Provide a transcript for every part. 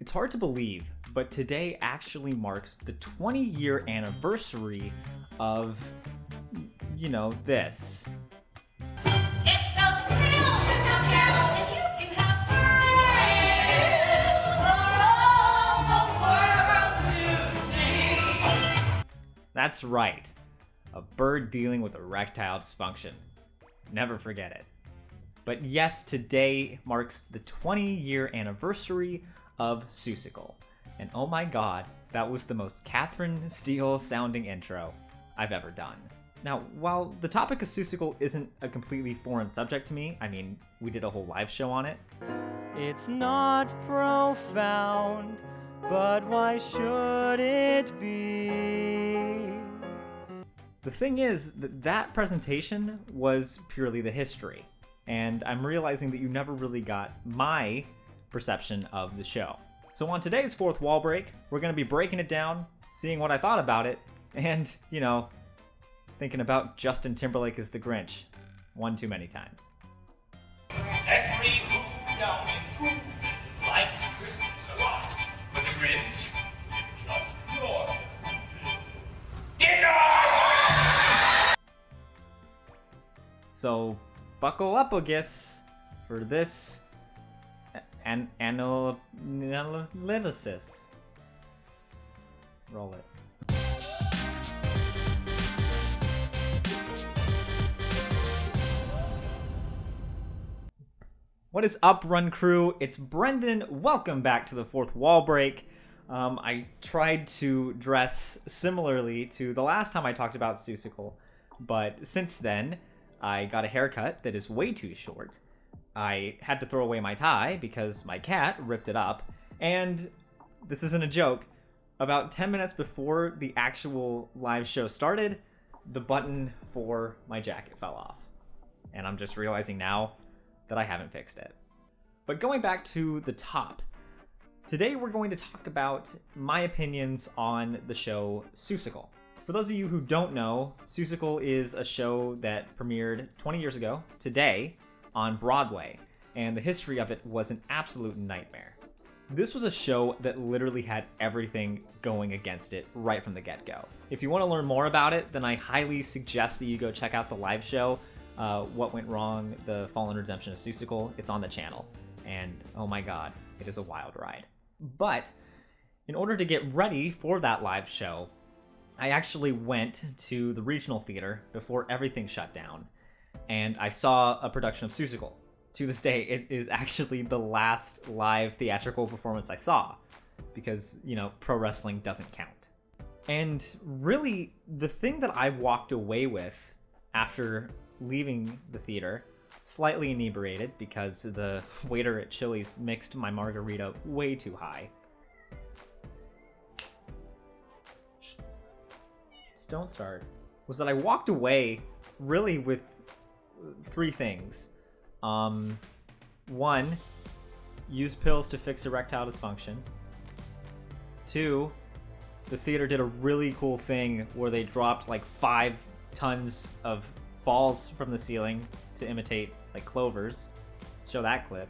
It's hard to believe, but today actually marks the 20-year anniversary of, this. That's right, a bird dealing with erectile dysfunction. Never forget it. But yes, today marks the 20-year anniversary of Seussical. And oh my god, that was the most Catherine Steele sounding intro I've ever done. Now, while the topic of Seussical isn't a completely foreign subject to me, I mean, we did a whole live show on it. It's not profound, but why should it be? The thing is that presentation was purely the history, and I'm realizing that you never really got my perception of the show. So on today's Fourth Wall Break, we're going to be breaking it down, seeing what I thought about it, and, thinking about Justin Timberlake as the Grinch one too many times. Every move down in like Christmas a lot, but the Grinch just your dinner! So buckle up, I guess, for this analysis. Roll it. What is up, Run Crew? It's Brendon. Welcome back to the Fourth Wall Break. I tried to dress similarly to the last time I talked about Seussical, but since then, I got a haircut that is way too short. I had to throw away my tie because my cat ripped it up, and this isn't a joke, about 10 minutes before the actual live show started, the button for my jacket fell off. And I'm just realizing now that I haven't fixed it. But going back to the top, today we're going to talk about my opinions on the show Seussical. For those of you who don't know, Seussical is a show that premiered 20 years ago today on Broadway, and the history of it was an absolute nightmare. This was a show that literally had everything going against it right from the get-go. If you want to learn more about it, then I highly suggest that you go check out the live show, What Went Wrong, The Fallen Redemption of Seussical. It's on the channel, and oh my god, it is a wild ride. But in order to get ready for that live show, I actually went to the regional theater before everything shut down, and I saw a production of Seussical. To this day, it is actually the last live theatrical performance I saw, because, pro wrestling doesn't count. And really, the thing that I walked away with after leaving the theater, slightly inebriated because the waiter at Chili's mixed my margarita way too high. Just don't start. Was that I walked away really with three things. One, use pills to fix erectile dysfunction. Two, the theater did a really cool thing where they dropped like 5 tons of balls from the ceiling to imitate like clovers. Show that clip.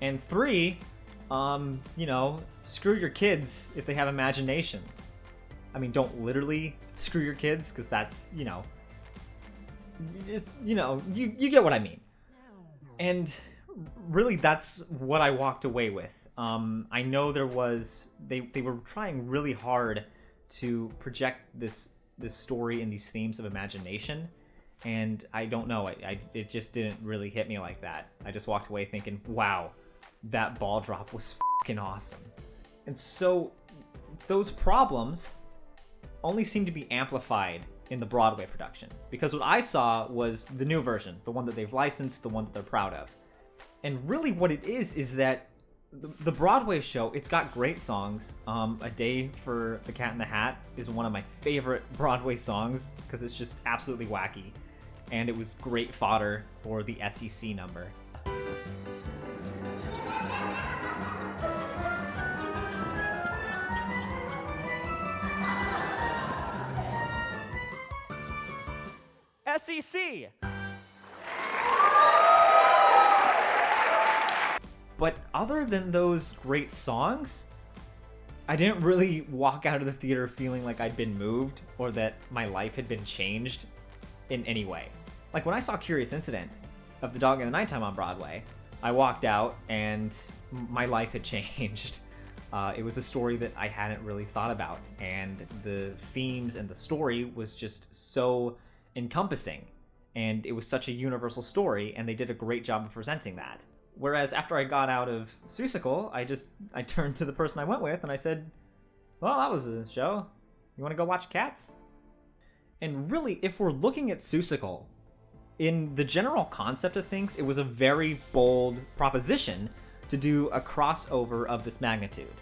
And 3, screw your kids if they have imagination. I mean, don't literally screw your kids, because that's, you get what I mean. And really, that's what I walked away with. I know they were trying really hard to project this story and these themes of imagination, and I don't know, it just didn't really hit me like that. I just walked away thinking, wow, that ball drop was fucking awesome. And so those problems only seem to be amplified in the Broadway production, because what I saw was the new version, the one that they've licensed, the one that they're proud of. And really what it is that the Broadway show, it's got great songs. A Day for the Cat in the Hat is one of my favorite Broadway songs because it's just absolutely wacky, and it was great fodder for the SEC number. SEC! But other than those great songs, I didn't really walk out of the theater feeling like I'd been moved or that my life had been changed in any way. Like when I saw Curious Incident of The Dog in the Nighttime on Broadway, I walked out and my life had changed. It was a story that I hadn't really thought about, and the themes and the story was just so encompassing, and it was such a universal story, and they did a great job of presenting that. Whereas after I got out of Seussical, I turned to the person I went with and I said, well, that was a show. You want to go watch Cats? And really, if we're looking at Seussical, in the general concept of things, it was a very bold proposition to do a crossover of this magnitude.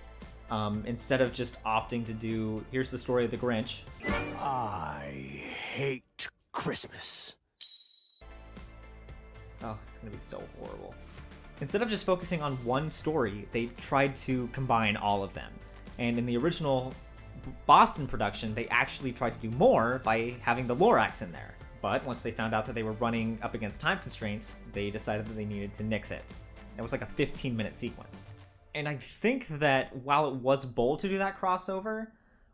Instead of just opting to do, here's the story of the Grinch. I hate Christmas. Oh, it's gonna be so horrible. Instead of just focusing on one story, they tried to combine all of them. And in the original Boston production, they actually tried to do more by having the Lorax in there. But once they found out that they were running up against time constraints, they decided that they needed to nix it. It was like a 15-minute sequence. And I think that while it was bold to do that crossover,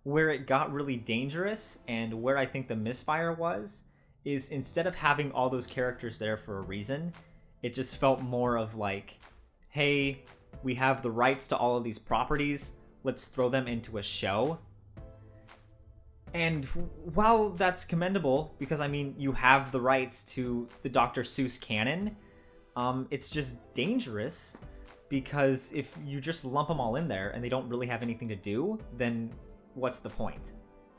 where it got really dangerous and where I think the misfire was, is instead of having all those characters there for a reason, it just felt more of like, hey, we have the rights to all of these properties, let's throw them into a show. And while that's commendable, because I mean, you have the rights to the Dr. Seuss canon, it's just dangerous, because if you just lump them all in there and they don't really have anything to do, then what's the point?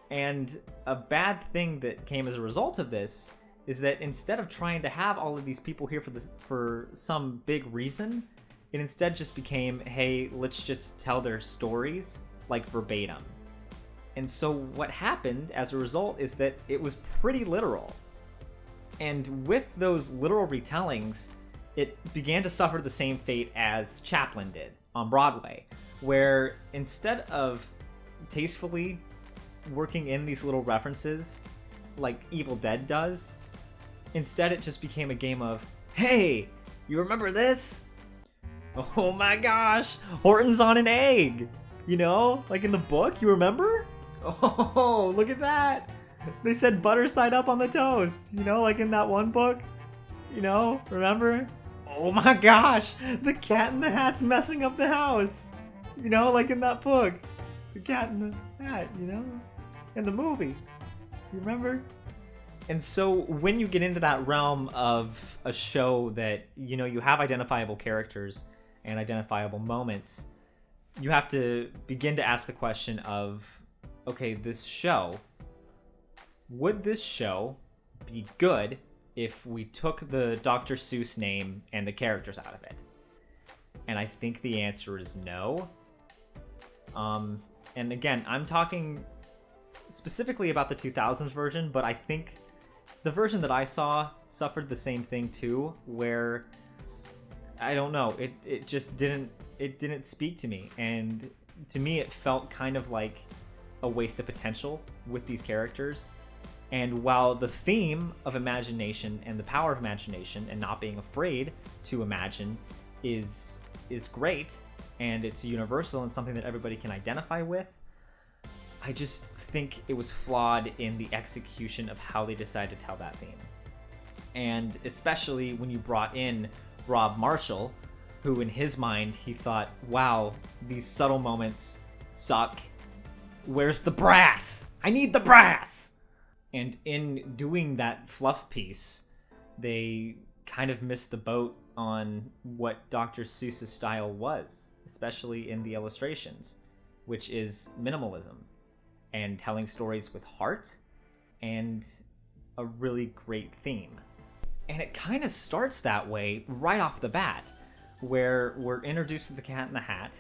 And a bad thing that came as a result of this is that instead of trying to have all of these people here for some big reason, it instead just became, hey, let's just tell their stories like verbatim. And so what happened as a result is that it was pretty literal. And with those literal retellings, it began to suffer the same fate as Chaplin did on Broadway, where instead of tastefully working in these little references like Evil Dead does, instead it just became a game of, hey, you remember this? Oh my gosh, Horton's on an egg! You know, like in the book, you remember? Oh, look at that! They said butter side up on the toast, you know, like in that one book. You know, remember? Oh my gosh, the Cat in the Hat's messing up the house. You know, like in that book. The Cat in the Hat, you know? In the movie. You remember? And so when you get into that realm of a show that, you know, you have identifiable characters and identifiable moments, you have to begin to ask the question of, okay, this show, would this show be good if we took the Dr. Seuss name and the characters out of it? And I think the answer is no. And again, I'm talking specifically about the 2000s version, but I think the version that I saw suffered the same thing too, where I don't know, it just didn't speak to me, and to me it felt kind of like a waste of potential with these characters. And while the theme of imagination and the power of imagination and not being afraid to imagine is great, and it's universal and something that everybody can identify with, I just think it was flawed in the execution of how they decided to tell that theme. And especially when you brought in Rob Marshall, who in his mind, he thought, wow, these subtle moments suck. Where's the brass? I need the brass! And in doing that fluff piece, they kind of missed the boat on what Dr. Seuss's style was, especially in the illustrations, which is minimalism and telling stories with heart and a really great theme. And it kind of starts that way right off the bat, where we're introduced to the Cat in the Hat.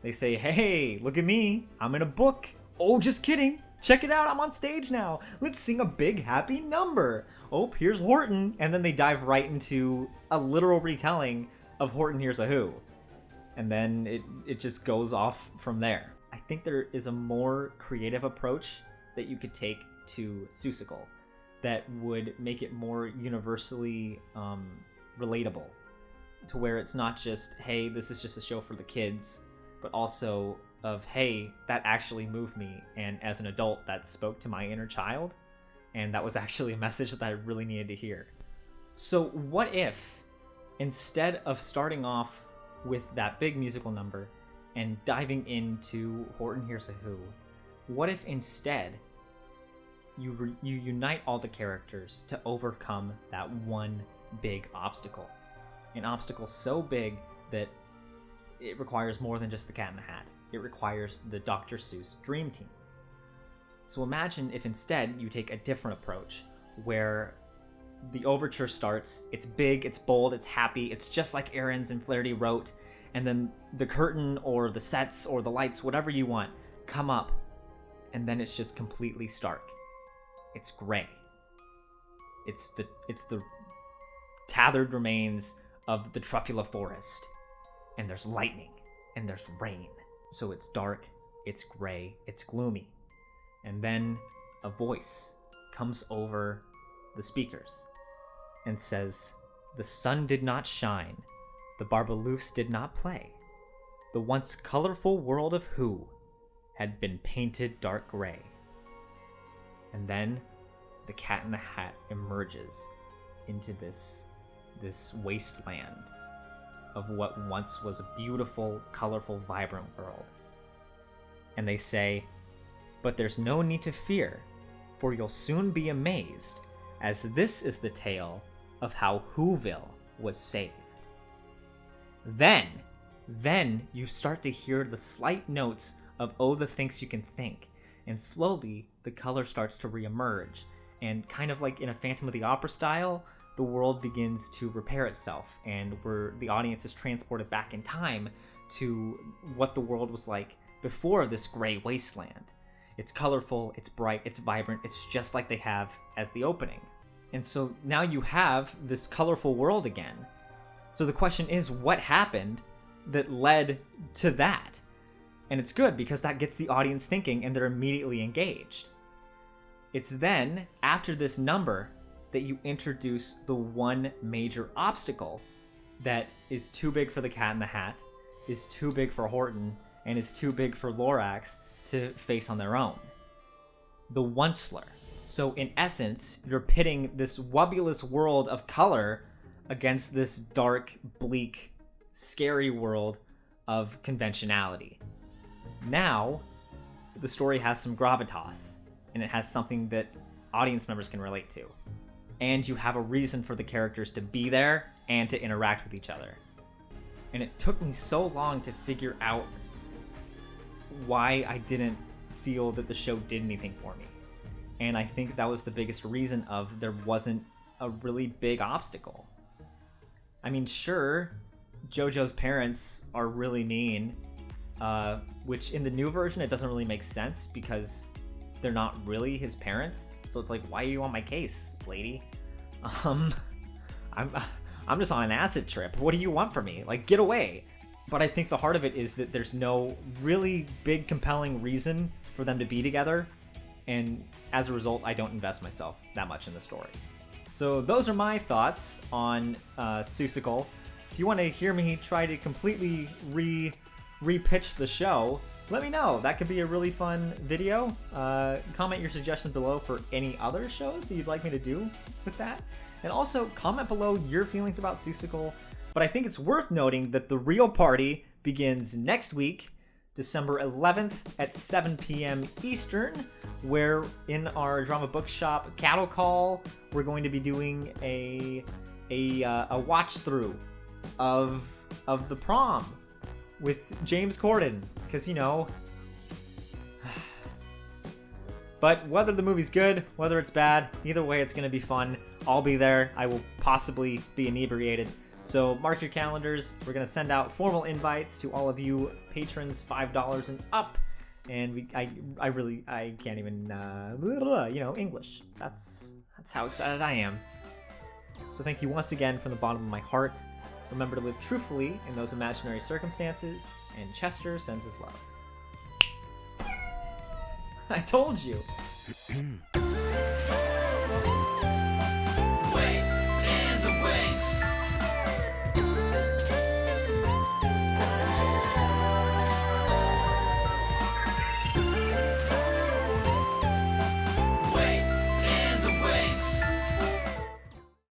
They say, hey, look at me, I'm in a book. Oh, just kidding. Check it out, I'm on stage now. Let's sing a big happy number. Oh, here's Horton. And then they dive right into a literal retelling of Horton Hears a Who. And then it just goes off from there. I think there is a more creative approach that you could take to Seussical that would make it more universally relatable. to where it's not just, hey, this is just a show for the kids, but also of, hey, that actually moved me, and as an adult, that spoke to my inner child, and that was actually a message that I really needed to hear. So what if, instead of starting off with that big musical number and diving into Horton Hears a Who, what if instead you unite all the characters to overcome that one big obstacle? An obstacle so big that it requires more than just the Cat in the Hat. It requires the Dr. Seuss Dream Team. So imagine if instead you take a different approach, where the overture starts, it's big, it's bold, it's happy, it's just like Ahrens and Flaherty wrote, and then the curtain or the sets or the lights, whatever you want, come up, and then it's just completely stark. It's gray. It's the tethered remains of the Truffula Forest, and there's lightning, and there's rain. So it's dark, it's gray, it's gloomy. And then a voice comes over the speakers and says, "The sun did not shine, the Barbaloofs did not play. The once colorful world of Who had been painted dark gray." And then the Cat in the Hat emerges into this wasteland of what once was a beautiful, colorful, vibrant world. And they say, "But there's no need to fear, for you'll soon be amazed, as this is the tale of how Whoville was saved." Then you start to hear the slight notes of "Oh, the Things You Can Think," and slowly the color starts to reemerge, and kind of like in a Phantom of the Opera style, the world begins to repair itself, and where the audience is transported back in time to what the world was like before this gray wasteland. It's colorful, it's bright, it's vibrant, it's just like they have as the opening. And so now you have this colorful world again. So the question is, what happened that led to that? And it's good because that gets the audience thinking and they're immediately engaged. It's then, after this number, that you introduce the one major obstacle that is too big for the Cat in the Hat, is too big for Horton, and is too big for Lorax to face on their own. The Onceler. So in essence, you're pitting this wubbulous world of color against this dark, bleak, scary world of conventionality. Now, the story has some gravitas, and it has something that audience members can relate to. And you have a reason for the characters to be there and to interact with each other. And it took me so long to figure out why I didn't feel that the show did anything for me. And I think that was the biggest reason of there wasn't a really big obstacle. I mean, sure, JoJo's parents are really mean, which in the new version, it doesn't really make sense because they're not really his parents. So it's like, why are you on my case, lady? I'm just on an acid trip. What do you want from me? Like, get away. But I think the heart of it is that there's no really big, compelling reason for them to be together. And as a result, I don't invest myself that much in the story. So those are my thoughts on Seussical. If you want to hear me try to completely re-pitch the show, let me know. That could be a really fun video. Comment your suggestions below for any other shows that you'd like me to do with that. And also comment below your feelings about Seussical. But I think it's worth noting that the real party begins next week, December 11th at 7 p.m. Eastern, where in our drama bookshop Cattle Call, we're going to be doing a watch through of the prom with James Corden, because you know. But whether the movie's good, whether it's bad, either way it's going to be fun. I'll be there. I will possibly be inebriated. So mark your calendars. We're going to send out formal invites to all of you patrons, $5 and up. And I can't even, English. That's how excited I am. So thank you once again from the bottom of my heart. Remember to live truthfully in those imaginary circumstances, and Chester sends his love. I told you.